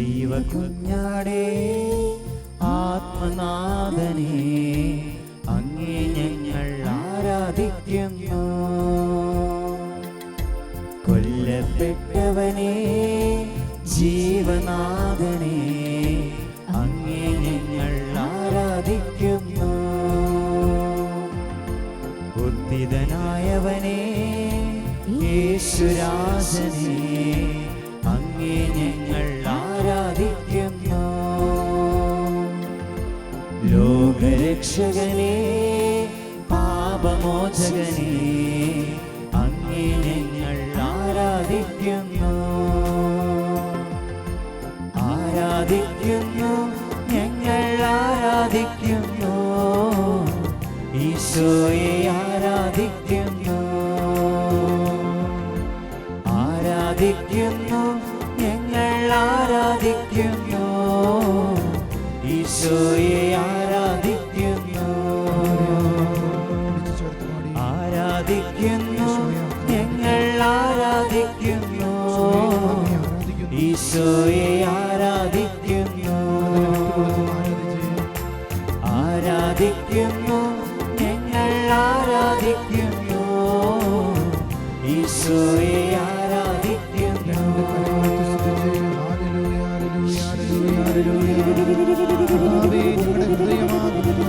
ദൈവകുഞ്ഞാടേ ആത്മനാഥനെ അങ്ങേ ഞങ്ങൾ ആരാധിക്കുന്നു. കൊല്ലപ്പെട്ടവനെ ജീവനാഥനെ അങ്ങേ ഞങ്ങൾ ആരാധിക്കുന്നു. ഉദ്ധിതനായവനെ യേശുരാജനെ അങ്ങേ ഞങ്ങൾ ആരാധിക്കുന്നു. ലോകരക്ഷകനെ പാപമോചകനെ അങ്ങേ ഞങ്ങൾ ആരാധിക്കുന്നു. ആരാധിക്കുന്നു, ഞങ്ങൾ ആരാധിക്കുന്നു. ഈശോയെ ആരാധിക്കുന്നു. ആരാധിക്കുന്നു, ഞങ്ങൾ ആരാധിക്കുന്നു. ഈശോയെ ആരാധിക്കുന്നു. ആരാധിക്കുന്നു, ഞങ്ങൾ ആരാധിക്കുന്നു. ഈശോയെ ആരാധിക്കുന്നു. ആരാധിക്കുന്നു, ഞങ്ങൾ ആരാധിക്കുന്നു. ഈശോയെ ആരാധിക്കുന്നു.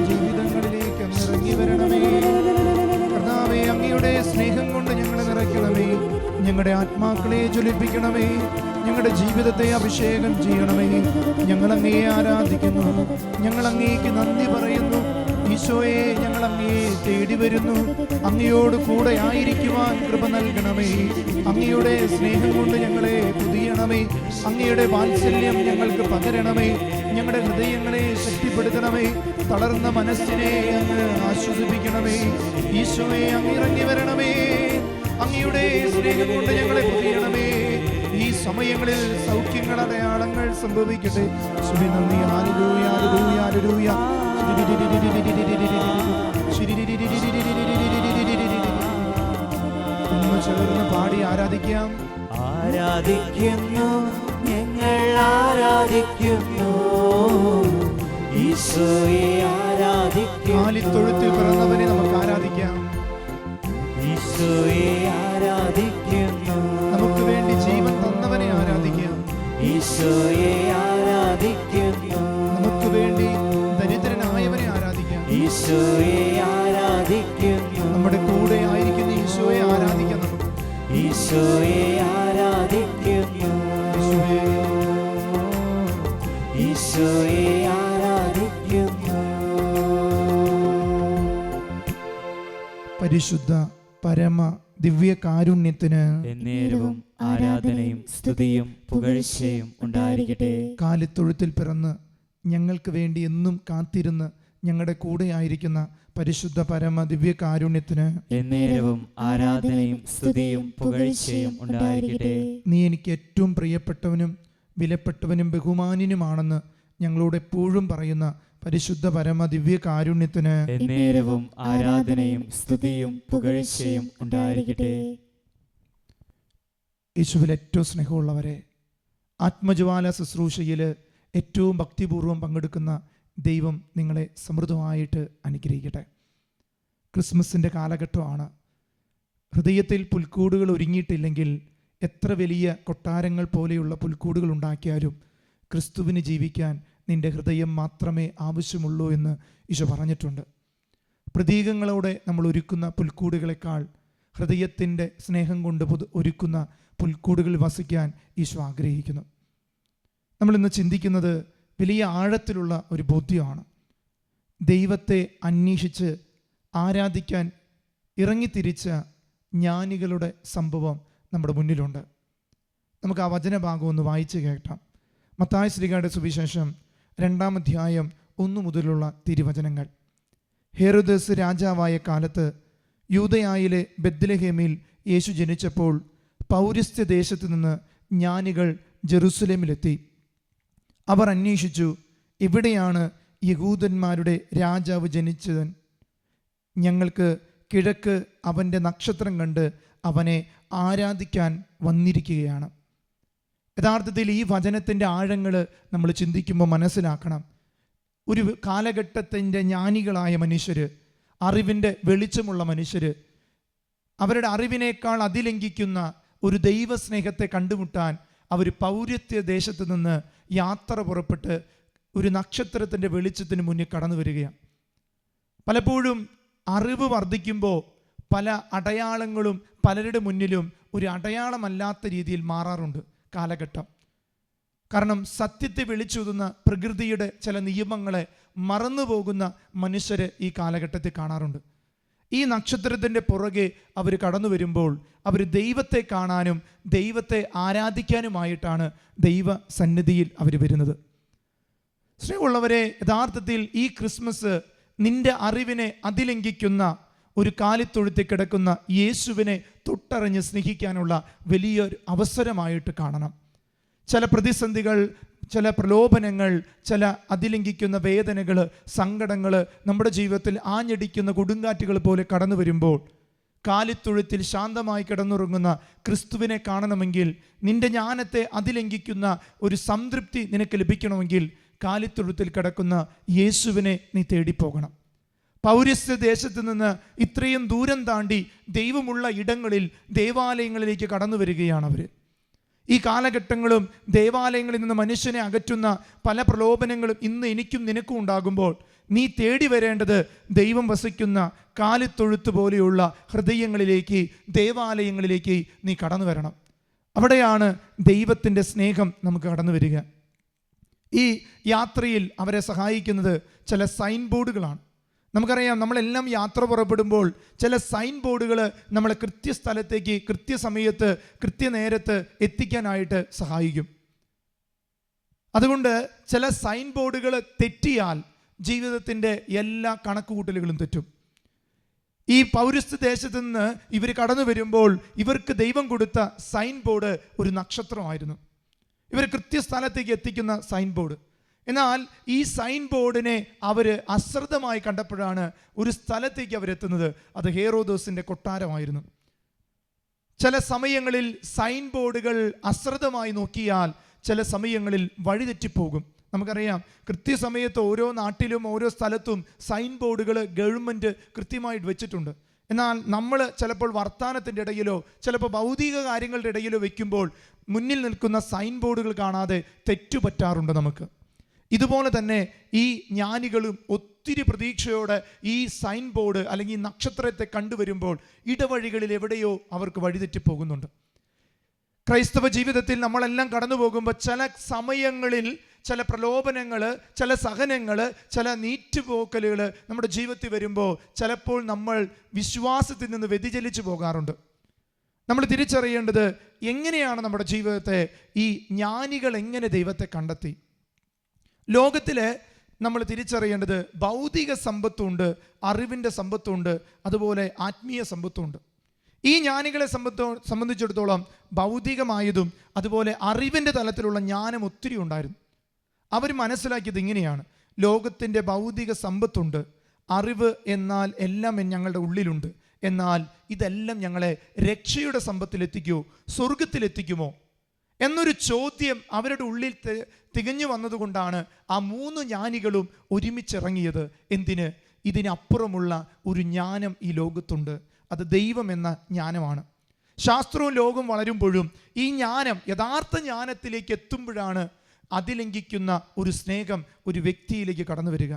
ജീവിതങ്ങളിലേക്ക് ഇറങ്ങി വരണമേ കർത്താവേ. അങ്ങയുടെ സ്നേഹം കൊണ്ട് ഞങ്ങളെ നിറയ്ക്കണമേ. ഞങ്ങളുടെ ആത്മാക്കളെ ജ്വലിപ്പിക്കണമേ. ഞങ്ങളുടെ ജീവിതത്തെ അഭിഷേകം ചെയ്യണമേ. ഞങ്ങൾ അങ്ങയെ ആരാധിക്കുന്നു. ഞങ്ങൾ അങ്ങേക്ക് നന്ദി പറയുന്നു. ഈശോയെ, ഞങ്ങൾ അങ്ങയെ തേടി വരുന്നു. അങ്ങയോട് കൂടെ ആയിരിക്കുവാൻ കൃപ നൽകണമേ. അങ്ങയുടെ സ്നേഹം കൊണ്ട് ഞങ്ങളെ പുതിയണമേ. അങ്ങയുടെ വാത്സല്യം ഞങ്ങൾക്ക് പകരണമേ. ഞങ്ങളുടെ ഹൃദയങ്ങളെ ശക്തിപ്പെടുത്തണമേ. തളർന്ന മനസ്സിനെ അങ്ങ് ആശ്വസിപ്പിക്കണമേ. ഈശോയെ, അങ്ങ് ഇറങ്ങി വരണമേ. അങ്ങയുടെ സ്നേഹം കൊണ്ട് ഞങ്ങളെ പുതിയണമേ. ഈ സമയങ്ങളിൽ സൗഖ്യങ്ങൾ, അടയാളങ്ങൾ സംഭവിക്കട്ടെ. ശുഭി നന്ദി. Hallelujah, hallelujah, hallelujah. ഒന്ന് ചേർന്ന് പാടി ആരാധിക്കാം. ആരാധിക്കുന്നു, ഞങ്ങൾ ആരാധിക്കുന്നു. ഈശോയെ ആരാധിക്കുന്നു. കാലിത്തൊഴുത്തിൽ പിറന്നവനെ നമുക്ക് ആരാധിക്കാം. ഈശോയെ ആരാധിക്കുന്നു. നമുക്ക് വേണ്ടി ജീവൻ തന്നവനെ ആരാധിക്കാം. ഈശോയെ ആരാധിക്കുന്നു. നമുക്ക് വേണ്ടി ദരിദ്രനായവനെ ആരാധിക്കാം. ഈശോയെ ആരാധിക്കുന്നു. നമ്മുടെ കൂടെ ആയിരിക്കുന്ന ഈശോയെ ആരാധിക്കാം. നമുക്ക് ഈശോയെ ആരാധിക്കുന്നു. ഈശോയെ ആരാധിക്കുന്നു. പരിശുദ്ധ പരമ ദിവ്യ കാരുണ്യത്തിന് എന്നേരവും ആരാധനയും സ്തുതിയും പുകഴ്ചയും ഉണ്ടായിരിക്കട്ടെ. കാലിത്തൊഴുത്തിൽ പിറന്ന് ഞങ്ങൾക്ക് വേണ്ടി എന്നും കാത്തിരുന്ന് ഞങ്ങളുടെ കൂടെ ആയിരിക്കുന്ന പരിശുദ്ധ പരമ ദിവ്യ കാരുണ്യത്തിന് എന്നേരവും ആരാധനയും സ്തുതിയും പുകഴ്ചയും ഉണ്ടായിരിക്കട്ടെ. നീ എനിക്ക് ഏറ്റവും പ്രിയപ്പെട്ടവനും വിലപ്പെട്ടവനും ബഹുമാന്യനുമാണെന്ന് ഞങ്ങളോട് എപ്പോഴും പറയുന്ന പരിശുദ്ധ പരമ ദിവ്യ കാരുണ്യത്തിന് എന്നേരവും ആരാധനയും സ്തുതിയും പുകഴ്ചയും ഉണ്ടായിരിക്കട്ടെ. യേശുവിൽ ഏറ്റവും സ്നേഹമുള്ളവരെ, ആത്മജ്വാല ശുശ്രൂഷയിൽ ഏറ്റവും ഭക്തിപൂർവ്വം പങ്കെടുക്കുന്ന ദൈവം നിങ്ങളെ സമൃദ്ധമായിട്ട് അനുഗ്രഹിക്കട്ടെ. ക്രിസ്മസിൻ്റെ കാലഘട്ടമാണ്. ഹൃദയത്തിൽ പുൽക്കൂടുകൾ ഒരുങ്ങിയിട്ടില്ലെങ്കിൽ എത്ര വലിയ കൊട്ടാരങ്ങൾ പോലെയുള്ള പുൽക്കൂടുകൾ ഉണ്ടാക്കിയാലും ക്രിസ്തുവിന് ജീവിക്കാൻ നിന്റെ ഹൃദയം മാത്രമേ ആവശ്യമുള്ളൂ എന്ന് ഈശോ പറഞ്ഞിട്ടുണ്ട്. പ്രതീകങ്ങളോടെ നമ്മൾ ഒരുക്കുന്ന പുൽക്കൂടുകളെക്കാൾ ഹൃദയത്തിൻ്റെ സ്നേഹം കൊണ്ട് ഒരുക്കുന്ന പുൽക്കൂടുകളിൽ വസിക്കാൻ ഈശോ ആഗ്രഹിക്കുന്നു. നമ്മളിന്ന് ചിന്തിക്കുന്നത് വലിയ ആഴത്തിലുള്ള ഒരു ബോധ്യമാണ്. ദൈവത്തെ അന്വേഷിച്ച് ആരാധിക്കാൻ ഇറങ്ങിത്തിരിച്ച ജ്ഞാനികളുടെ സംഭവം നമ്മുടെ മുന്നിലുണ്ട്. നമുക്ക് ആ വചനഭാഗം ഒന്ന് വായിച്ച് കേൾക്കാം. മത്തായി ശ്ലീഹായുടെ സുവിശേഷം 2-ാം അധ്യായം 1 മുതലുള്ള തിരുവചനങ്ങൾ. ഹെരോദസ് രാജാവായ കാലത്ത് യൂദയായിലെ ബെത്ലഹേമിൽ യേശു ജനിച്ചപ്പോൾ പൗരസ്ത്യ ദേശത്തു നിന്ന് ജ്ഞാനികൾ ജെറുസലേമിലെത്തി. അവർ അന്വേഷിച്ചു, എവിടെയാണ് യഹൂദന്മാരുടെ രാജാവ് ജനിച്ചത്? ഞങ്ങൾക്ക് കിഴക്ക് അവൻ്റെ നക്ഷത്രം കണ്ട് അവനെ ആരാധിക്കാൻ വന്നിരിക്കുകയാണ്. യഥാർത്ഥത്തിൽ ഈ വചനത്തിൻ്റെ ആഴങ്ങൾ നമ്മൾ ചിന്തിക്കുമ്പോൾ മനസ്സിലാക്കണം. ഒരു കാലഘട്ടത്തിൻ്റെ ജ്ഞാനികളായ മനുഷ്യർ, അറിവിൻ്റെ വെളിച്ചമുള്ള മനുഷ്യർ, അവരുടെ അറിവിനേക്കാൾ അതിലംഘിക്കുന്ന ഒരു ദൈവസ്നേഹത്തെ കണ്ടുമുട്ടാൻ അവർ പൗരത്യ ദേശത്ത് നിന്ന് യാത്ര പുറപ്പെട്ട് ഒരു നക്ഷത്രത്തിൻ്റെ വെളിച്ചത്തിന് മുന്നിൽ കടന്നു വരികയാണ്. പലപ്പോഴും അറിവ് വർദ്ധിക്കുമ്പോൾ പല അടയാളങ്ങളും പലരുടെ മുന്നിലും ഒരു അടയാളമല്ലാത്ത രീതിയിൽ മാറാറുണ്ട് കാലഘട്ടം. കാരണം സത്യത്തെ വിളിച്ചൂതുന്ന പ്രകൃതിയുടെ ചില നിയമങ്ങളെ മറന്നുപോകുന്ന മനുഷ്യരെ ഈ കാലഘട്ടത്തിൽ കാണാറുണ്ട്. ഈ നക്ഷത്രത്തിൻ്റെ പുറകെ അവർ കടന്നു വരുമ്പോൾ അവർ ദൈവത്തെ കാണാനും ദൈവത്തെ ആരാധിക്കാനുമായിട്ടാണ് ദൈവ സന്നിധിയിൽ അവർ വരുന്നത്. സ്നേഹമുള്ളവരെ, യഥാർത്ഥത്തിൽ ഈ ക്രിസ്മസ് നിന്റെ അറിവിനെ അതിലംഘിക്കുന്ന ഒരു കാലിത്തൊഴുത്തിൽ കിടക്കുന്ന യേശുവിനെ തൊട്ടറിഞ്ഞ് സ്നേഹിക്കാനുള്ള വലിയൊരു അവസരമായിട്ട് കാണണം. ചില പ്രതിസന്ധികൾ, ചില പ്രലോഭനങ്ങൾ, ചില അതിലംഘിക്കുന്ന വേദനകൾ, സങ്കടങ്ങൾ നമ്മുടെ ജീവിതത്തിൽ ആഞ്ഞടിക്കുന്ന കൊടുങ്കാറ്റുകൾ പോലെ കടന്നു വരുമ്പോൾ കാലിത്തൊഴുത്തിൽ ശാന്തമായി കിടന്നുറങ്ങുന്ന ക്രിസ്തുവിനെ കാണണമെങ്കിൽ, നിന്റെ ജ്ഞാനത്തെ അതിലംഘിക്കുന്ന ഒരു സംതൃപ്തി നിനക്ക് ലഭിക്കണമെങ്കിൽ കാലിത്തൊഴുത്തിൽ കിടക്കുന്ന യേശുവിനെ നീ തേടിപ്പോകണം. പൗരസ്ത്യ ദേശത്ത് നിന്ന് ഇത്രയും ദൂരം താണ്ടി ദൈവമുള്ള ഇടങ്ങളിൽ ദേവാലയങ്ങളിലേക്ക് കടന്നു വരികയാണ് അവർ. ഈ കാലഘട്ടങ്ങളും ദേവാലയങ്ങളിൽ നിന്ന് മനുഷ്യനെ അകറ്റുന്ന പല പ്രലോഭനങ്ങളും ഇന്ന് എനിക്കും നിനക്കും ഉണ്ടാകുമ്പോൾ നീ തേടി വരേണ്ടത് ദൈവം വസിക്കുന്ന കാലിത്തൊഴുത്ത് പോലെയുള്ള ഹൃദയങ്ങളിലേക്ക്, ദേവാലയങ്ങളിലേക്ക് നീ കടന്നു വരണം. അവിടെയാണ് ദൈവത്തിൻ്റെ സ്നേഹം നമുക്ക് കടന്നു വരിക. ഈ യാത്രയിൽ അവരെ സഹായിക്കുന്നത് ചില സൈൻ ബോർഡുകളാണ്. നമുക്കറിയാം, നമ്മളെല്ലാം യാത്ര പുറപ്പെടുമ്പോൾ ചില സൈൻ ബോർഡുകൾ നമ്മളെ കൃത്യസ്ഥലത്തേക്ക് കൃത്യസമയത്ത് കൃത്യനേരത്ത് എത്തിക്കാനായിട്ട് സഹായിക്കും. അതുകൊണ്ട് ചില സൈൻ ബോർഡുകൾ തെറ്റിയാൽ ജീവിതത്തിൻ്റെ എല്ലാ കണക്കുകൂട്ടലുകളും തെറ്റും. ഈ പൗരസ്ത്യ ദേശത്ത് നിന്ന് ഇവർ കടന്നു വരുമ്പോൾ ഇവർക്ക് ദൈവം കൊടുത്ത സൈൻ ബോർഡ് ഒരു നക്ഷത്രമായിരുന്നു. ഇവർ കൃത്യസ്ഥലത്തേക്ക് എത്തിക്കുന്ന സൈൻ ബോർഡ്. എന്നാൽ ഈ സൈൻ ബോർഡിനെ അവർ അശ്രദ്ധമായി കണ്ടപ്പോഴാണ് ഒരു സ്ഥലത്തേക്ക് അവരെത്തുന്നത്. അത് ഹേറോദോസിൻ്റെ കൊട്ടാരമായിരുന്നു. ചില സമയങ്ങളിൽ സൈൻ ബോർഡുകൾ അശ്രദ്ധമായി നോക്കിയാൽ ചില സമയങ്ങളിൽ വഴിതെറ്റിപ്പോകും. നമുക്കറിയാം, കൃത്യസമയത്ത് ഓരോ നാട്ടിലും ഓരോ സ്ഥലത്തും സൈൻ ബോർഡുകൾ ഗവൺമെൻറ് കൃത്യമായിട്ട് വെച്ചിട്ടുണ്ട്. എന്നാൽ നമ്മൾ ചിലപ്പോൾ വർത്തമാനത്തിൻ്റെ ഇടയിലോ ചിലപ്പോൾ ഭൗതിക കാര്യങ്ങളുടെ ഇടയിലോ വെക്കുമ്പോൾ മുന്നിൽ നിൽക്കുന്ന സൈൻ ബോർഡുകൾ കാണാതെ തെറ്റുപറ്റാറുണ്ട് നമുക്ക്. ഇതുപോലെ തന്നെ ഈ ജ്ഞാനികളും ഒത്തിരി പ്രതീക്ഷയോടെ ഈ സൈൻ ബോർഡ് അല്ലെങ്കിൽ ഈ നക്ഷത്രത്തെ കണ്ടുവരുമ്പോൾ ഇടവഴികളിൽ എവിടെയോ അവർക്ക് വഴിതെറ്റിപ്പോകുന്നുണ്ട്. ക്രൈസ്തവ ജീവിതത്തിൽ നമ്മളെല്ലാം കടന്നു പോകുമ്പോൾ ചില സമയങ്ങളിൽ ചില പ്രലോഭനങ്ങൾ, ചില സഹനങ്ങൾ, ചില നീറ്റുപോക്കലുകൾ നമ്മുടെ ജീവിതത്തിൽ വരുമ്പോൾ ചിലപ്പോൾ നമ്മൾ വിശ്വാസത്തിൽ നിന്ന് വ്യതിചലിച്ചു പോകാറുണ്ട്. നമ്മൾ തിരിച്ചറിയേണ്ടത് എങ്ങനെയാണ് നമ്മുടെ ജീവിതത്തെ ഈ ജ്ഞാനികൾ എങ്ങനെ ദൈവത്തെ കണ്ടെത്തി. ലോകത്തിൽ നമ്മൾ തിരിച്ചറിയേണ്ടത് ഭൗതിക സമ്പത്തുണ്ട്, അറിവിൻ്റെ സമ്പത്തുണ്ട്, അതുപോലെ ആത്മീയ സമ്പത്തുണ്ട്. ഈ ജ്ഞാനികളെ സംബന്ധിച്ചിടത്തോളം ഭൗതികമായതും അതുപോലെ അറിവിൻ്റെ തലത്തിലുള്ള ജ്ഞാനം ഒത്തിരി ഉണ്ടായിരുന്നു. അവർ മനസ്സിലാക്കിയത് ഇങ്ങനെയാണ്: ലോകത്തിൻ്റെ ഭൗതിക സമ്പത്തുണ്ട്, അറിവ് എന്നാൽ എല്ലാം ഞങ്ങളുടെ ഉള്ളിലുണ്ട്. എന്നാൽ ഇതെല്ലാം ഞങ്ങളെ രക്ഷയുടെ സമ്പത്തിലെത്തിക്കുമോ, സ്വർഗത്തിലെത്തിക്കുമോ എന്നൊരു ചോദ്യം അവരുടെ ഉള്ളിൽ തികഞ്ഞു വന്നതുകൊണ്ടാണ് ആ 3 ജ്ഞാനികളും ഒരുമിച്ചിറങ്ങിയത്. എന്തിന്? ഇതിനപ്പുറമുള്ള ഒരു ജ്ഞാനം ഈ ലോകത്തുണ്ട്. അത് ദൈവം എന്ന ജ്ഞാനമാണ്. ശാസ്ത്രവും ലോകവും വളരുമ്പോഴും ഈ ജ്ഞാനം യഥാർത്ഥ ജ്ഞാനത്തിലേക്ക് എത്തുമ്പോഴാണ് അതിലംഘിക്കുന്ന ഒരു സ്നേഹം ഒരു വ്യക്തിയിലേക്ക് കടന്നു വരിക.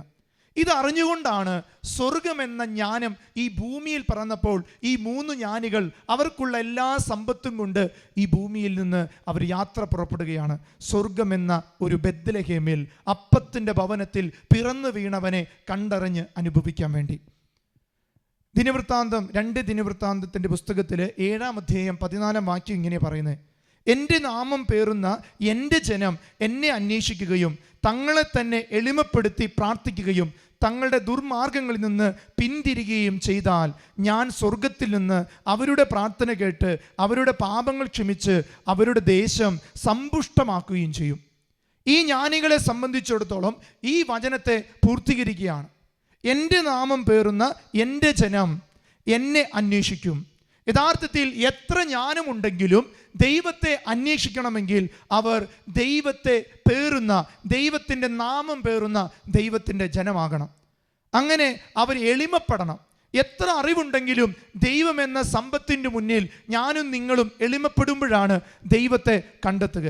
ഇതറിഞ്ഞുകൊണ്ടാണ് സ്വർഗമെന്ന ജ്ഞാനം ഈ ഭൂമിയിൽ പറന്നപ്പോൾ ഈ 3 ജ്ഞാനികൾ അവർക്കുള്ള എല്ലാ സമ്പത്തും കൊണ്ട് ഈ ഭൂമിയിൽ നിന്ന് അവർ യാത്ര പുറപ്പെടുകയാണ്. സ്വർഗമെന്ന ഒരു ബെത്ലഹേമിൽ അപ്പത്തിൻ്റെ ഭവനത്തിൽ പിറന്നു വീണവനെ കണ്ടറിഞ്ഞ് അനുഭവിക്കാൻ വേണ്ടി. ദിനവൃത്താന്തം 2 ദിനവൃത്താന്തത്തിൻ്റെ പുസ്തകത്തിൽ 7-ാം അധ്യായം 14-ാം വാക്യം ഇങ്ങനെ പറയുന്നത്: എൻ്റെ നാമം പേറുന്ന എൻ്റെ ജനം എന്നെ അന്വേഷിക്കുകയും തങ്ങളെ തന്നെ എളിമപ്പെടുത്തി പ്രാർത്ഥിക്കുകയും തങ്ങളുടെ ദുർമാർഗങ്ങളിൽ നിന്ന് പിന്തിരികുകയും ചെയ്താൽ ഞാൻ സ്വർഗത്തിൽ നിന്ന് അവരുടെ പ്രാർത്ഥന കേട്ട് അവരുടെ പാപങ്ങൾ ക്ഷമിച്ച് അവരുടെ ദേശം സമ്പുഷ്ടമാക്കുകയും ചെയ്യും. ഈ ജ്ഞാനികളെ സംബന്ധിച്ചിടത്തോളം ഈ വചനത്തെ പൂർത്തീകരിക്കുകയാണ്. എൻ്റെ നാമം പേറുന്ന എൻ്റെ ജനം എന്നെ അന്വേഷിക്കും. യഥാർത്ഥത്തിൽ എത്ര ജ്ഞാനമുണ്ടെങ്കിലും ദൈവത്തെ അന്വേഷിക്കണമെങ്കിൽ അവർ ദൈവത്തെ പേറുന്ന, ദൈവത്തിൻ്റെ നാമം പേറുന്ന ദൈവത്തിൻ്റെ ജനമാകണം. അങ്ങനെ അവർ എളിമപ്പെടണം. എത്ര അറിവുണ്ടെങ്കിലും ദൈവമെന്ന സമ്പത്തിൻ്റെ മുന്നിൽ ഞാനും നിങ്ങളും എളിമപ്പെടുമ്പോഴാണ് ദൈവത്തെ കണ്ടെത്തുക.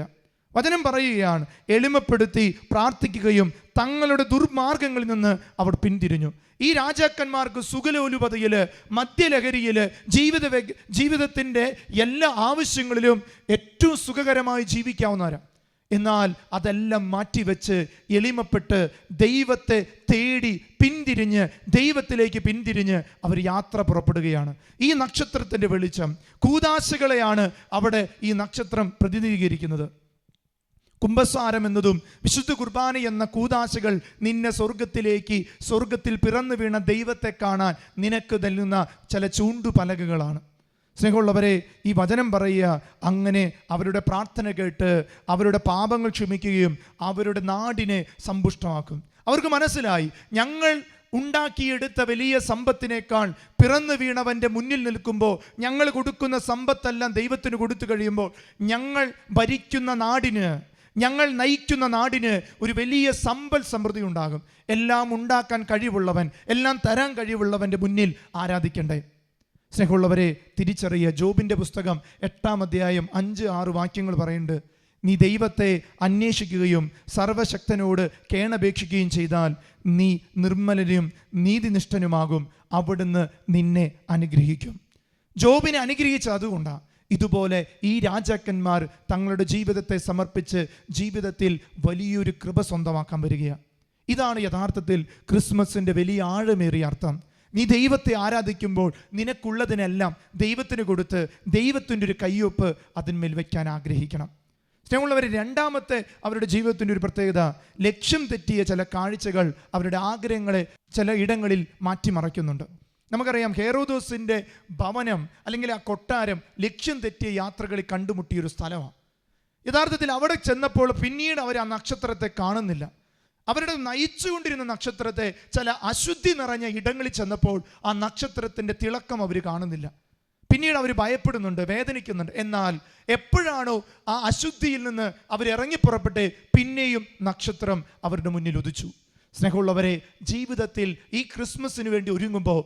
വചനം പറയുകയാണ്, എളിമപ്പെടുത്തി പ്രാർത്ഥിക്കുകയും തങ്ങളുടെ ദുർമാർഗങ്ങളിൽ നിന്ന് അവർ പിന്തിരിഞ്ഞു. ഈ രാജാക്കന്മാർക്ക് സുഖലോലുപതയിൽ, മദ്യലഹരിയിൽ, ജീവിതത്തിൻ്റെ എല്ലാ ആവശ്യങ്ങളിലും ഏറ്റവും സുഖകരമായി ജീവിക്കാവുന്നവരാണ്. എന്നാൽ അതെല്ലാം മാറ്റിവെച്ച് എളിമപ്പെട്ട് ദൈവത്തെ തേടി പിന്തിരിഞ്ഞ്, ദൈവത്തിലേക്ക് പിന്തിരിഞ്ഞ് അവർ യാത്ര പുറപ്പെടുകയാണ്. ഈ നക്ഷത്രത്തിൻ്റെ വെളിച്ചം കൂദാശകളെയാണ് അവിടെ ഈ നക്ഷത്രം പ്രതിനിധീകരിക്കുന്നത്. കുംഭസാരം എന്നതും വിശുദ്ധ കുർബാന എന്ന കൂദാശകൾ നിന്നെ സ്വർഗത്തിൽ പിറന്നു വീണ ദൈവത്തെ കാണാൻ നിനക്ക് നൽകുന്ന ചില ചൂണ്ടുപലകകളാണ്. സ്നേഹമുള്ളവരെ, ഈ വചനം പറയുക, അങ്ങനെ അവരുടെ പ്രാർത്ഥന കേട്ട് അവരുടെ പാപങ്ങൾ ക്ഷമിക്കുകയും അവരുടെ നാടിനെ സമ്പുഷ്ടമാക്കും. അവർക്ക് മനസ്സിലായി, ഞങ്ങൾ ഉണ്ടാക്കിയെടുത്ത വലിയ സമ്പത്തിനേക്കാൾ പിറന്നു വീണവൻ്റെ മുന്നിൽ നിൽക്കുമ്പോൾ, ഞങ്ങൾ കൊടുക്കുന്ന സമ്പത്തെല്ലാം ദൈവത്തിന് കൊടുത്തു കഴിയുമ്പോൾ, ഞങ്ങൾ ഭരിക്കുന്ന നാടിന്, ഞങ്ങൾ നയിക്കുന്ന നാടിന് ഒരു വലിയ സമ്പൽ സമൃദ്ധി ഉണ്ടാകും. എല്ലാം ഉണ്ടാക്കാൻ കഴിവുള്ളവൻ, എല്ലാം തരാൻ കഴിവുള്ളവൻ്റെ മുന്നിൽ ആരാധിക്കണ്ടേ? സ്നേഹമുള്ളവരെ, തിരിച്ചറിയുക. ജോബിൻ്റെ പുസ്തകം 8-ാം അധ്യായം 5-6 വാക്യങ്ങൾ പറയുന്നുണ്ട്, നീ ദൈവത്തെ അന്വേഷിക്കുകയും സർവശക്തനോട് കേണപേക്ഷിക്കുകയും ചെയ്താൽ നീ നിർമ്മലനും നീതിനിഷ്ഠനുമാകും, അവിടുന്ന് നിന്നെ അനുഗ്രഹിക്കും. ജോബിനെ അനുഗ്രഹിച്ചത് അതുകൊണ്ടാണ്. ഇതുപോലെ ഈ രാജാക്കന്മാർ തങ്ങളുടെ ജീവിതത്തെ സമർപ്പിച്ച് ജീവിതത്തിൽ വലിയൊരു കൃപ സ്വന്തമാക്കാൻ വരികയാണ്. ഇതാണ് യഥാർത്ഥത്തിൽ ക്രിസ്മസിൻ്റെ വലിയ ആഴമേറിയ അർത്ഥം. നീ ദൈവത്തെ ആരാധിക്കുമ്പോൾ നിനക്കുള്ളതിനെല്ലാം ദൈവത്തിന് കൊടുത്ത് ദൈവത്തിൻ്റെ ഒരു കയ്യൊപ്പ് അതിന്മേൽ വയ്ക്കാൻ ആഗ്രഹിക്കണം. സ്നേഹമുള്ളവർ, രണ്ടാമത്തെ അവരുടെ ജീവിതത്തിൻ്റെ ഒരു പ്രത്യേകത, ലക്ഷ്യം തെറ്റിയ ചില കാഴ്ചകൾ അവരുടെ ആഗ്രഹങ്ങളെ ചില ഇടങ്ങളിൽ മാറ്റിമറിക്കുന്നുണ്ട്. നമുക്കറിയാം, ഹെറോദോസിൻ്റെ ഭവനം അല്ലെങ്കിൽ ആ കൊട്ടാരം ലക്ഷ്യം തെറ്റിയ യാത്രകളിൽ കണ്ടുമുട്ടിയൊരു സ്ഥലമാണ്. യഥാർത്ഥത്തിൽ അവിടെ ചെന്നപ്പോൾ പിന്നീട് അവർ ആ നക്ഷത്രത്തെ കാണുന്നില്ല. അവരുടെ നയിച്ചുകൊണ്ടിരുന്ന നക്ഷത്രത്തെ ചില അശുദ്ധി നിറഞ്ഞ ഇടങ്ങളിൽ ചെന്നപ്പോൾ ആ നക്ഷത്രത്തിൻ്റെ തിളക്കം അവർ കാണുന്നില്ല. പിന്നീട് അവർ ഭയപ്പെടുന്നുണ്ട്, വേദനിക്കുന്നുണ്ട്. എന്നാൽ എപ്പോഴാണോ ആ അശുദ്ധിയിൽ നിന്ന് അവർ ഇറങ്ങിപ്പുറപ്പെട്ട് പിന്നെയും നക്ഷത്രം അവരുടെ മുന്നിൽ ഉദിച്ചു. സ്നേഹമുള്ളവരെ, ജീവിതത്തിൽ ഈ ക്രിസ്മസിന് വേണ്ടി ഒരുങ്ങുമ്പോൾ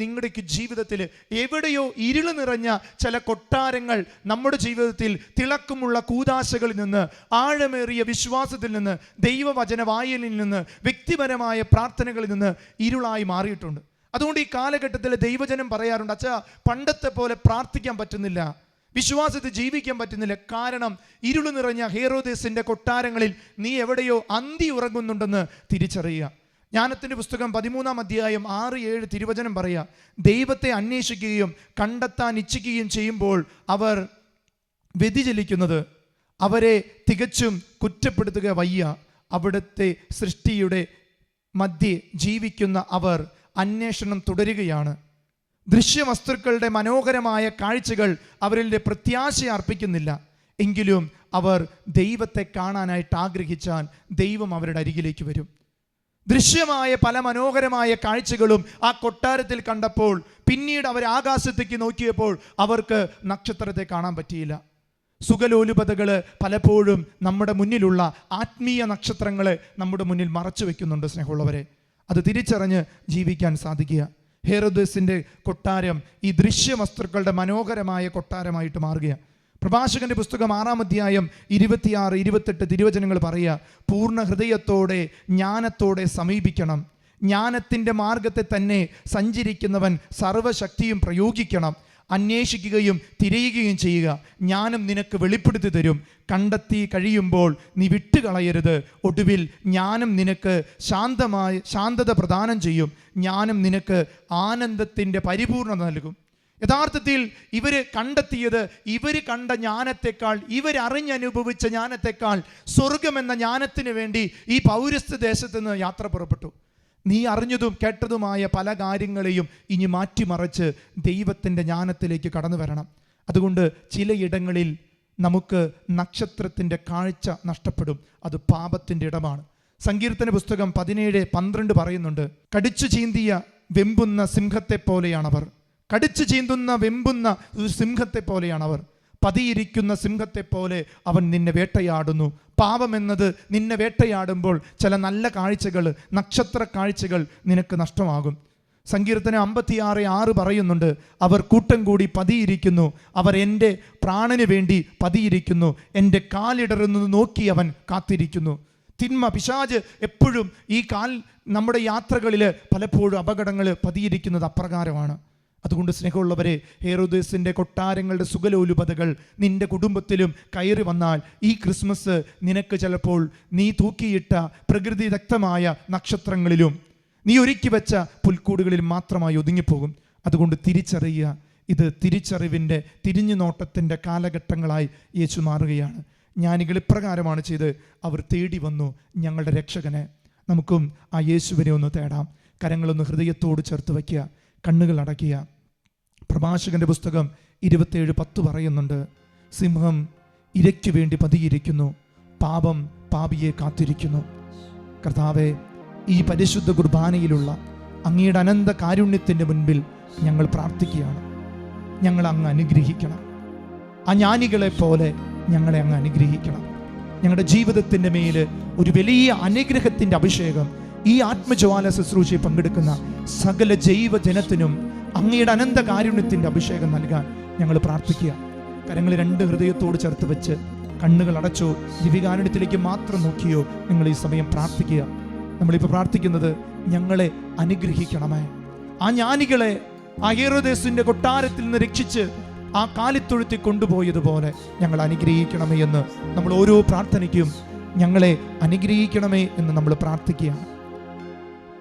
നിങ്ങളുടെയൊക്കെ ജീവിതത്തിൽ എവിടെയോ ഇരുള് നിറഞ്ഞ ചില കൊട്ടാരങ്ങൾ നമ്മുടെ ജീവിതത്തിൽ തിളക്കമുള്ള കൂദാശകളിൽ നിന്ന്, ആഴമേറിയ വിശ്വാസത്തിൽ നിന്ന്, ദൈവവചന വായനയിൽ നിന്ന്, വ്യക്തിപരമായ പ്രാർത്ഥനകളിൽ നിന്ന് ഇരുളായി മാറിയിട്ടുണ്ട്. അതുകൊണ്ട് ഈ കാലഘട്ടത്തിൽ ദൈവജനം പറയാറുണ്ട്, അച്ഛാ, പണ്ടത്തെ പോലെ പ്രാർത്ഥിക്കാൻ പറ്റുന്നില്ല, വിശ്വാസത്തിൽ ജീവിക്കാൻ പറ്റുന്നില്ല. കാരണം ഇരുളു നിറഞ്ഞ ഹെറോദേസിന്റെ കൊട്ടാരങ്ങളിൽ നീ എവിടെയോ അന്തി ഉറങ്ങുന്നുണ്ടെന്ന് തിരിച്ചറിയുക. ജ്ഞാനത്തിൻ്റെ പുസ്തകം 13-ാം അധ്യായം 6-7 തിരുവചനം പറയുക, ദൈവത്തെ അന്വേഷിക്കുകയും കണ്ടെത്താൻ ഇച്ഛിക്കുകയും ചെയ്യുമ്പോൾ അവർ വ്യതിചലിക്കുന്നത് അവരെ തികച്ചും കുറ്റപ്പെടുത്തുക വയ്യ. അവിടുത്തെ സൃഷ്ടിയുടെ മധ്യേ ജീവിക്കുന്ന അവർ അന്വേഷണം തുടരുകയാണ്. ദൃശ്യവസ്തുക്കളുടെ മനോഹരമായ കാഴ്ചകൾ അവരിൽ പ്രത്യാശ അർപ്പിക്കുന്നില്ല. എങ്കിലും അവർ ദൈവത്തെ കാണാനായിട്ട് ആഗ്രഹിച്ചാൽ ദൈവം അവരുടെ അരികിലേക്ക് വരും. ദൃശ്യമായ പല മനോഹരമായ കാഴ്ചകളും ആ കൊട്ടാരത്തിൽ കണ്ടപ്പോൾ പിന്നീട് അവർ ആകാശത്തേക്ക് നോക്കിയപ്പോൾ അവർക്ക് നക്ഷത്രത്തെ കാണാൻ പറ്റിയില്ല. സുഖലോലുപതകൾ പലപ്പോഴും നമ്മുടെ മുന്നിലുള്ള ആത്മീയ നക്ഷത്രങ്ങളെ നമ്മുടെ മുന്നിൽ മറച്ചു വെക്കുന്നുണ്ട്. സ്നേഹമുള്ളവരെ, അത് തിരിച്ചറിഞ്ഞ് ജീവിക്കാൻ സാധിക്കുക. ഹെറോദേസിൻ്റെ കൊട്ടാരം ഈ ദൃശ്യവസ്തുക്കളുടെ മനോഹരമായ കൊട്ടാരമായിട്ട് മാറുകയാണ്. പ്രഭാഷകന്റെ പുസ്തകം 6-ാം അധ്യായം 26-28 തിരുവചനങ്ങൾ പറയുക, പൂർണ്ണ ഹൃദയത്തോടെ ജ്ഞാനത്തോടെ സമീപിക്കണം, ജ്ഞാനത്തിൻ്റെ മാർഗത്തെ തന്നെ സഞ്ചരിക്കുന്നവൻ സർവശക്തിയും പ്രയോഗിക്കണം, അന്വേഷിക്കുകയും തിരയുകയും ചെയ്യുക, ജ്ഞാനം നിനക്ക് വെളിപ്പെടുത്തി തരും, കണ്ടെത്തി കഴിയുമ്പോൾ നീ വിട്ടുകളയരുത്, ഒടുവിൽ ജ്ഞാനം നിനക്ക് ശാന്തത പ്രദാനം ചെയ്യും, ജ്ഞാനം നിനക്ക് ആനന്ദത്തിൻ്റെ പരിപൂർണത നൽകും. യഥാർത്ഥത്തിൽ ഇവർ കണ്ടെത്തിയത്, ഇവർ കണ്ട ജ്ഞാനത്തെക്കാൾ, ഇവരറിഞ്ഞനുഭവിച്ച ജ്ഞാനത്തെക്കാൾ സ്വർഗമെന്ന ജ്ഞാനത്തിന് വേണ്ടി ഈ പൗരസ്ത്യ ദേശത്ത് നിന്ന് യാത്ര പുറപ്പെട്ടു. നീ അറിഞ്ഞതും കേട്ടതുമായ പല കാര്യങ്ങളെയും ഇനി മാറ്റിമറിച്ച് ദൈവത്തിൻ്റെ ജ്ഞാനത്തിലേക്ക് കടന്നു വരണം. അതുകൊണ്ട് ചിലയിടങ്ങളിൽ നമുക്ക് നക്ഷത്രത്തിൻ്റെ കാഴ്ച നഷ്ടപ്പെടും. അത് പാപത്തിൻ്റെ ഇടമാണ്. സങ്കീർത്തന പുസ്തകം 17:12 പറയുന്നുണ്ട്, കടിച്ചു ചീന്തിയ വെമ്പുന്ന സിംഹത്തെ പോലെയാണവർ, കടിച്ചു ചീന്തുന്ന വെമ്പുന്ന ഒരു സിംഹത്തെ പോലെയാണ് അവർ. പതിയിരിക്കുന്ന സിംഹത്തെ പോലെ അവൻ നിന്നെ വേട്ടയാടുന്നു. പാപമെന്നത് നിന്നെ വേട്ടയാടുമ്പോൾ ചില നല്ല കാഴ്ചകൾ, നക്ഷത്ര കാഴ്ചകൾ നിനക്ക് നഷ്ടമാകും. സങ്കീർത്തനം 56:6 പറയുന്നുണ്ട്, അവർ കൂട്ടം കൂടി പതിയിരിക്കുന്നു, അവർ എൻ്റെ പ്രാണന് വേണ്ടി പതിയിരിക്കുന്നു, എൻ്റെ കാലിടറുന്നത് നോക്കി അവൻ കാത്തിരിക്കുന്നു. തിന്മ, പിശാച് എപ്പോഴും ഈ നമ്മുടെ യാത്രകളിൽ പലപ്പോഴും അപകടങ്ങൾ പതിയിരിക്കുന്നത് അപ്രകാരമാണ്. അതുകൊണ്ട് സ്നേഹമുള്ളവരെ, ഹെരോദേസിൻ്റെ കൊട്ടാരങ്ങളുടെ സുഖലോലുപതകൾ നിന്റെ കുടുംബത്തിലും കയറി വന്നാൽ ഈ ക്രിസ്മസ് നിനക്ക് ചിലപ്പോൾ നീ തൂക്കിയിട്ട പ്രകൃതിദത്തമായ നക്ഷത്രങ്ങളിലും നീ ഒരുക്കി വെച്ച പുൽക്കൂടുകളിൽ മാത്രമായി ഒതുങ്ങിപ്പോകും. അതുകൊണ്ട് തിരിച്ചറിയുക, ഇത് തിരിച്ചറിവിൻ്റെ തിരിഞ്ഞു നോട്ടത്തിൻ്റെ കാലഘട്ടങ്ങളായി യേശു മാറുകയാണ്. ജ്ഞാനികൾ ഇപ്രകാരമാണ് ചെയ്ത്, അവർ തേടി വന്നു ഞങ്ങളുടെ രക്ഷകനെ. നമുക്കും ആ യേശുവിനെ ഒന്ന് തേടാം. കരങ്ങളൊന്ന് ഹൃദയത്തോട് ചേർത്ത് വയ്ക്കുക, കണ്ണുകൾ അടയ്ക്കുക. പ്രഭാഷകന്റെ പുസ്തകം 27:10 പറയുന്നുണ്ട്, സിംഹം ഇരയ്ക്കു വേണ്ടി പതിയിരിക്കുന്നു, പാപം പാപിയെ കാത്തിരിക്കുന്നു. കർത്താവേ, ഈ പരിശുദ്ധ കുർബാനയിലുള്ള അങ്ങയുടെ അനന്ത കാരുണ്യത്തിൻ്റെ മുൻപിൽ ഞങ്ങൾ പ്രാർത്ഥിക്കുകയാണ്. ഞങ്ങൾ അങ്ങ് അനുഗ്രഹിക്കണം. ആ ജ്ഞാനികളെ പോലെ ഞങ്ങളെ അങ്ങ് അനുഗ്രഹിക്കണം. ഞങ്ങളുടെ ജീവിതത്തിൻ്റെ മേൽ ഒരു വലിയ അനുഗ്രഹത്തിൻ്റെ അഭിഷേകം ഈ ആത്മജ്വാല ശുശ്രൂഷയിൽ പങ്കെടുക്കുന്ന സകല ജൈവജനത്തിനും അങ്ങയുടെ അനന്ത കാരുണ്യത്തിൻ്റെ അഭിഷേകം നൽകാൻ ഞങ്ങൾ പ്രാർത്ഥിക്കുക. കരങ്ങൾ 2 ഹൃദയത്തോട് ചേർത്ത് വെച്ച് കണ്ണുകൾ അടച്ചോ, ദിവ്യകാരുണ്യത്തിലേക്ക് മാത്രം നോക്കിയോ നിങ്ങൾ ഈ സമയം പ്രാർത്ഥിക്കുക. നമ്മളിപ്പോൾ പ്രാർത്ഥിക്കുന്നത്, ഞങ്ങളെ അനുഗ്രഹിക്കണമേ. ആ ജ്ഞാനികളെ ആ ഹെരോദേസിന്റെ കൊട്ടാരത്തിൽ നിന്ന് രക്ഷിച്ച് ആ കാലിത്തൊഴുത്തിൽ കൊണ്ടുപോയതുപോലെ ഞങ്ങൾ അനുഗ്രഹിക്കണമേ എന്ന് നമ്മൾ ഓരോ പ്രാർത്ഥനയ്ക്കും ഞങ്ങളെ അനുഗ്രഹിക്കണമേ എന്ന് നമ്മൾ പ്രാർത്ഥിക്കുകയാണ്.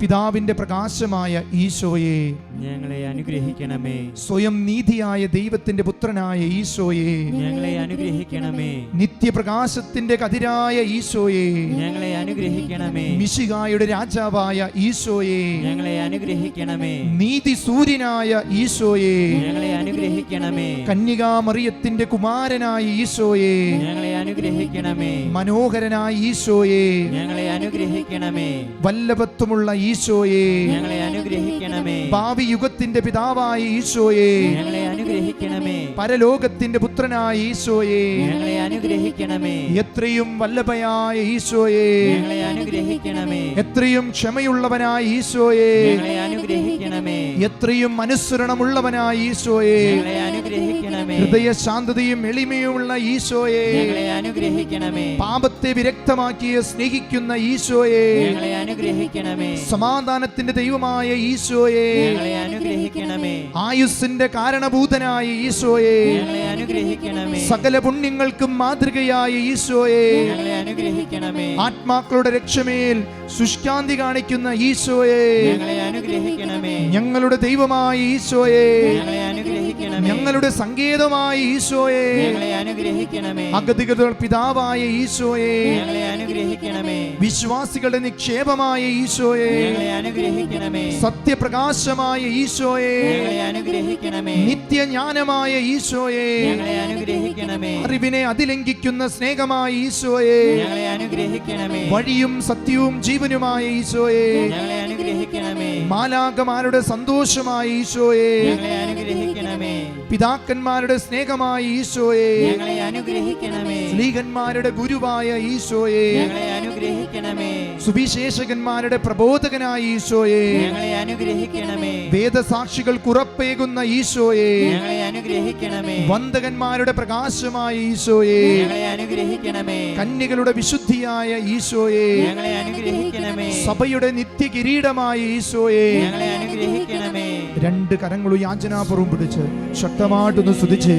പിതാവിന്റെ പ്രകാശമായ ഈശോയെ ഞങ്ങളെ അനുഗ്രഹിക്കണമേ. സ്വയം നീതിയായ ദൈവത്തിന്റെ പുത്രനായ ഈശോയെ ഞങ്ങളെ അനുഗ്രഹിക്കണമേ. നിത്യപ്രകാശത്തിന്റെ കതിരായ ഈശോയെ ഞങ്ങളെ അനുഗ്രഹിക്കണമേ. മിശിഹായുടെ രാജാവായ ഈശോയെ ഞങ്ങളെ അനുഗ്രഹിക്കണമേ. നീതി സൂര്യനായ ഈശോയെ ഞങ്ങളെ അനുഗ്രഹിക്കണമേ. കന്യകാമറിയത്തിന്റെ കുമാരനായ ഈശോയെ ഞങ്ങളെ അനുഗ്രഹിക്കണമേ. മനോഹരനായ ഈശോയെ ഞങ്ങളെ അനുഗ്രഹിക്കണമേ. വല്ലഭത്വമുള്ള ഈശോയെ ഞങ്ങളെ അനുഗ്രഹിക്കണമേ. ഭാവി യുഗത്തിന്റെ പിതാവായ ഈശോയെ ഞങ്ങളെ അനുഗ്രഹിക്കണമേ. പരലോകത്തിന്റെ പുത്രനായ ഈശോയെ ഞങ്ങളെ അനുഗ്രഹിക്കണമേ. എത്രയും വല്ലഭയായ ഈശോയെ ഞങ്ങളെ അനുഗ്രഹിക്കണമേ. എത്രയും ക്ഷമയുള്ളവനായ ഈശോയെ ഞങ്ങളെ അനുഗ്രഹിക്കണമേ. എത്രയും അനുസരണമുള്ളവനായ ഈശോയെ ഞങ്ങളെ അനുഗ്രഹിക്കണമേ. ഹൃദയശാന്തതയും എളിമയുമുള്ള ഈശോയെ ഞങ്ങളെ അനുഗ്രഹിക്കണമേ. പാപത്തെ വിരക്തമാക്കിയ സ്നേഹിക്കുന്ന ഈശോയെ ഞങ്ങളെ അനുഗ്രഹിക്കണമേ. സമാധാനത്തിന്റെ ദൈവമായ ഈശോയെ ഞങ്ങളെ അനുഗ്രഹിക്കണമേ. ആയുസ്സിന്റെ കാരണഭൂതനായ ഈശോയെ ഞങ്ങളെ അനുഗ്രഹിക്കണമേ. സകല പുണ്യങ്ങൾക്കും മാതൃകയായ ഈശോയെ ഞങ്ങളെ അനുഗ്രഹിക്കണമേ. ആത്മാക്കളുടെ രക്ഷമേൽ ശുഷ്കാന്തി കാണിക്കുന്ന ഈശോയെ ഞങ്ങളെ അനുഗ്രഹിക്കണമേ. ഞങ്ങളുടെ ദൈവമായ ഈശോയെ ഞങ്ങളെ അനുഗ്രഹിക്കണമേ. ഞങ്ങളുടെ സങ്കേതമായ ഈശോയെ ഞങ്ങളെ അനുഗ്രഹിക്കണമേ. അഗതികളുടെ പിതാവായ ഈശോയെ ഞങ്ങളെ അനുഗ്രഹിക്കണമേ. വിശ്വാസികളുടെ നിക്ഷേപമായ ഈശോയെ ഞങ്ങളെ അനുഗ്രഹിക്കണമേ. സത്യപ്രകാശമായ ഈശോയെ ഞങ്ങളെ അനുഗ്രഹിക്കണമേ. നിത്യജ്ഞാനമായ ഈശോയെ ഞങ്ങളെ അനുഗ്രഹിക്കണമേ. അറിവിനെ അതിലംഘിക്കുന്ന സ്നേഹമായ ഈശോയെ ഞങ്ങളെ അനുഗ്രഹിക്കണമേ. വഴിയും സത്യവും ജീവനുമായ ഈശോയെ ഞങ്ങളെ അനുഗ്രഹിക്കണമേ. മാലാഖമാരുടെ സന്തോഷമായ ഈശോയെ ഞങ്ങളെ അനുഗ്രഹിക്കണമേ. പിതാക്കന്മാരുടെ സ്നേഹമായ ഈശോയെ ഞങ്ങളെ അനുഗ്രഹിക്കണമേ. സ്ലീഹന്മാരുടെ ഗുരുവായ ഈശോയെ ഞങ്ങളെ അനുഗ്രഹിക്കണമേ. സുവിശേഷകന്മാരുടെ പ്രബോധകനായ ഈശോയെ ഞങ്ങളെ അനുഗ്രഹിക്കണമേ. വേദസാക്ഷികൾക്ക് ഉറപ്പേകുന്ന ഈശോയെ ഞങ്ങളെ അനുഗ്രഹിക്കണമേ. വന്ദകന്മാരുടെ പ്രകാശമായ ഈശോയെ ഞങ്ങളെ അനുഗ്രഹിക്കണമേ. കന്യകളുടെ വിശുദ്ധിയായ ഈശോയെ ഞങ്ങളെ അനുഗ്രഹിക്കണമേ. സഭയുടെ നിത്യകിരീടമായ ഈശോയെ ഞങ്ങളെ അനുഗ്രഹിക്കണമേ. 2 കരങ്ങളും യാചനാപൂർവം പിടിച്ച് ശക്തമായിട്ടൊന്ന് സ്തുതിച്ച്,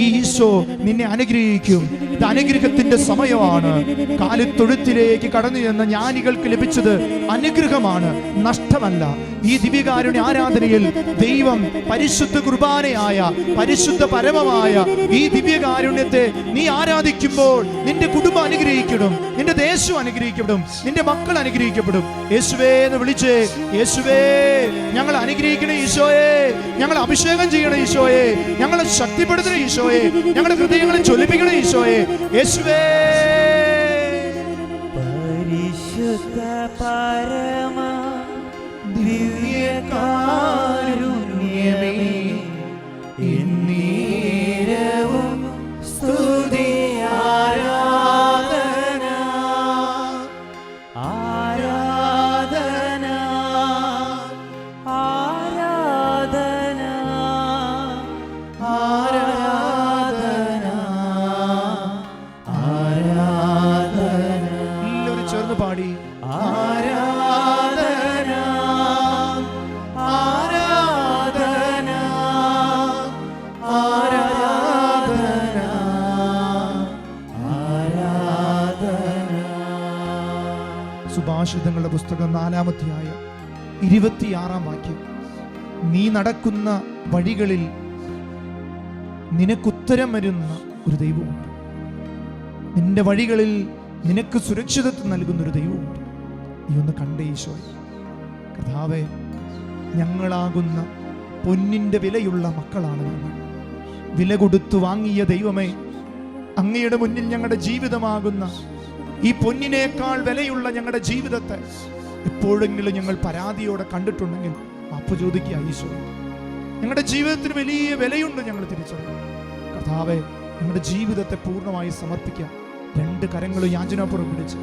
ഈ ഈശോ നിന്നെ അനുഗ്രഹിക്കും. ഇത് അനുഗ്രഹത്തിന്റെ സമയമാണ്. കാലിത്തൊഴുത്തിലേക്ക് കടന്നു ചെന്ന ജ്ഞാനികൾക്ക് ലഭിച്ചത് അനുഗ്രഹമാണ്, നഷ്ടമല്ല. ഈ ദിവ്യകാരുണ്യ ആരാധനയിൽ ദൈവം പരിശുദ്ധ കുർബാനയായ പരിശുദ്ധ പരമമായ ഈ ദിവ്യകാരുണ്യത്തെ നീ ആരാധിക്കുമ്പോൾ നിന്റെ കുടുംബം അനുഗ്രഹിക്കപ്പെടും, നിന്റെ ദേശം അനുഗ്രഹിക്കപ്പെടും, നിന്റെ മക്കൾ അനുഗ്രഹിക്കപ്പെടും. യേശുവേ എന്ന് വിളിച്ചേ, യേശുവേ ഞങ്ങൾ അനുഗ്രഹിക്കണേ ഈശോയെ, ഞങ്ങൾ അഭിഷേകം ചെയ്യണേ ഈശോയെ, ഞങ്ങളെ ശക്തിപ്പെടുത്തണേ ഈശോയെ, ഞങ്ങളുടെ ഹൃദയങ്ങളെ ജ്വലിപ്പിക്കണേ ഈശോയെ. യേശുവേ പരിശുദ്ധ പരമ ദിവ്യകാരുണ്യമേ എന്നേരവും സ്തുതി ആരാധന ആരാധന ആരാധന ആരാധന ആരാധന. എല്ലാവരും ചേർന്ന് പാടി. ആരാധന ആരാധന ആരാധന ആരാധന. സുഭാഷിതങ്ങളുടെ പുസ്തകം 4-ാം അധ്യായം 26-ാം വാക്യം. നീ നടക്കുന്ന വഴികളിൽ നിനക്കുത്തരം വരുന്ന ഒരു ദൈവമുണ്ട്. നിന്റെ വഴികളിൽ നിനക്ക് സുരക്ഷിതത്വം നൽകുന്ന ഒരു ദൈവമുണ്ട്. നീ ഒന്ന് കണ്ടേ ഈശോ. കർത്താവേ, ഞങ്ങളാകുന്ന പൊന്നിൻ്റെ വിലയുള്ള മക്കളാണ് ഞങ്ങൾ. വില കൊടുത്തു വാങ്ങിയ ദൈവമേ, അങ്ങയുടെ മുന്നിൽ ഞങ്ങളുടെ ജീവിതമാകുന്ന ഈ പൊന്നിനേക്കാൾ വിലയുള്ള ഞങ്ങളുടെ ജീവിതത്തെ എപ്പോഴെങ്കിലും ഞങ്ങൾ പരാതിയോടെ കണ്ടിട്ടുണ്ടെങ്കിൽ മാപ്പ് ചോദിക്കുക ഈശോ. ഞങ്ങളുടെ ജീവിതത്തിന് വലിയ വിലയുണ്ട് ഞങ്ങൾ തിരിച്ചറിയും. കർത്താവേ, ഞങ്ങളുടെ ജീവിതത്തെ പൂർണ്ണമായി സമർപ്പിക്കുക. 2 കരങ്ങൾ യാചനാപുറം പിടിച്ച്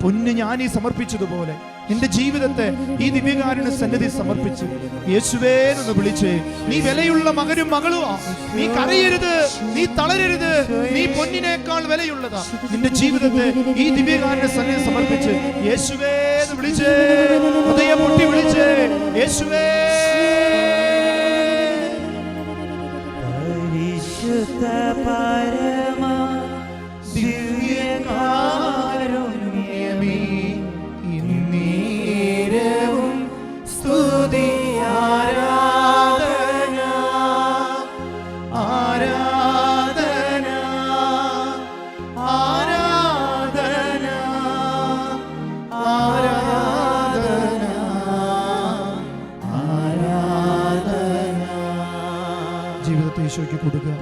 പൊന്ന് ഞാനീ സമർപ്പിച്ചതുപോലെ നിന്റെ ജീവിതത്തെ ഈ ദിവ്യകാരുണ്യ സന്നിധി സമർപ്പിച്ച് യേശുവേ എന്ന് വിളിച്ച്, നീ വിലയുള്ള മകനും മകളുമാ. നീ കരയരുത്, നീ തളരരുത്, നീ പൊന്നിനേക്കാൾ വിലയുള്ളതാ. നിന്റെ ജീവിതത്തെ ഈ ദിവ്യകാരുണ്യ സന്നിധി സമർപ്പിച്ച് യേശുവേ എന്ന് വിളിച്ച്, ഹൃദയം പൊട്ടി വിളിച്ച് യേശുവേ. പരിശുദ്ധ പരമ ദിവ്യകാരുണ്യമേ, ഇന്നേരവും സ്തുതി ആരാധന ആരാധന ആരാധന ആരാധന ആരാധന. ജീവിതത്തെ ഈശോയ്ക്ക് കൊടുക്കുക.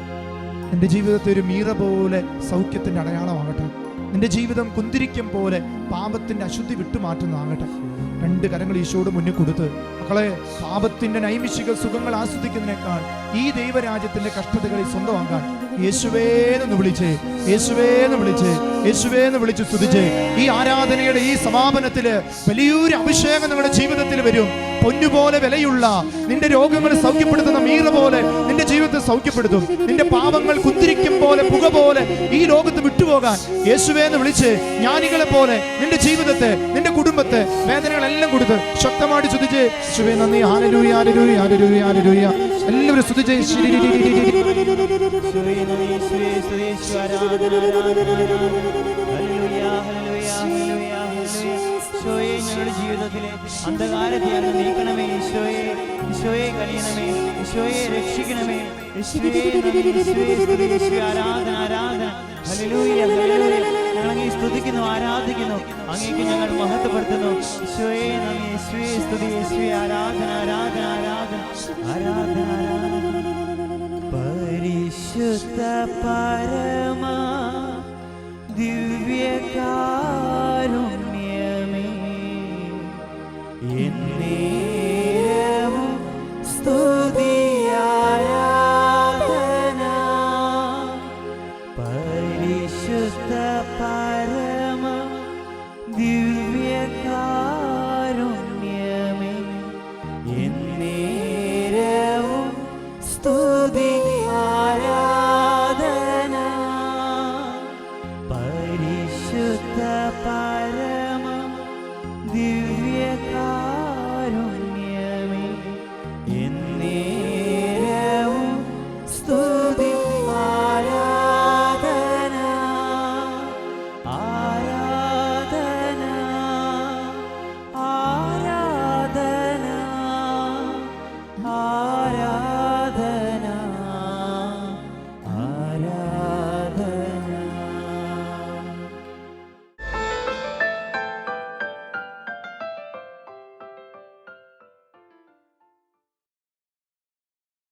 നിന്റെ ജീവിതത്തെ ഒരു മീറ പോലെ സൗഖ്യത്തിന്റെ അടയാളമാകട്ടെ. നിന്റെ ജീവിതം കുന്തിരിക്കം പോലെ പാപത്തിന്റെ അശുദ്ധി വിട്ടുമാറ്റുന്നതാകട്ടെ. 2 കരങ്ങൾ ഈശോയുടെ മുന്നിൽ കൊടുത്ത്, മക്കളെ, പാപത്തിന്റെ നൈമിഷിക സുഖങ്ങൾ ആസ്വദിക്കുന്നതിനേക്കാൾ ഈ ദൈവരാജ്യത്തിന്റെ കഷ്ടതകളിൽ സ്വന്തമാക്കാൻ യേശുവേന്ന് വിളിച്ച്, യേശുവേന്ന് വിളിച്ച്, യേശുവേന്ന് വിളിച്ച് സ്തുതിച്ച് ഈ ആരാധനയുടെ ഈ സമാപനത്തില് വലിയൊരു അഭിഷേകം നിങ്ങളുടെ ജീവിതത്തിൽ വരും. പൊന്നുപോലെ വിലയുള്ള നിന്റെ രോഗങ്ങൾ സൗഖ്യപ്പെടുത്തുന്ന മീറ പോലെ നിന്റെ ജീവിതത്തെ സൗഖ്യപ്പെടുത്തും. നിന്റെ പാപങ്ങൾ കുന്തിരിക്കും പോലെ പുക പോലെ ഈ ലോകത്ത് വിട്ടുപോകാൻ യേശുവേന്ന് വിളിച്ച് ജ്ഞാനികളെ പോലെ നിന്റെ ജീവിതത്തെ, നിന്റെ കുടുംബത്തെ, വേദനകളെല്ലാം കൊടുത്ത് ശക്തമായിട്ട് സ്തുതിച്ച് യേശുവേ നന്ദി. Hallelujah hallelujah hallelujah hallelujah. എല്ലാവരും സ്തുതിച്ച് ഞങ്ങളുടെ ജീവിതത്തിലെ അന്ധകാരത്തെ അങ്ങ് നീക്കണമേ ഈശോയെ. ഈശോയെ കനിയണമേ, ഈശോയെ രക്ഷിക്കണമേ. ആരാധന ആരാധന. Hallelujah hallelujah. ഞങ്ങൾ അങ്ങേ സ്തുതിക്കുന്നു, ആരാധിക്കുന്നു, അങ്ങേക്ക് ഞങ്ങൾ മഹത്വപ്പെടുത്തുന്നു. ഈശോയെ നന്ദി, യേശുവേ സ്തുതി, യേശുവേ ആരാധന ആരാധന ആരാധന ആരാധന ആരാധന. പരിശുദ്ധ പരമ ദിവ്യകാരുണ്യമേ,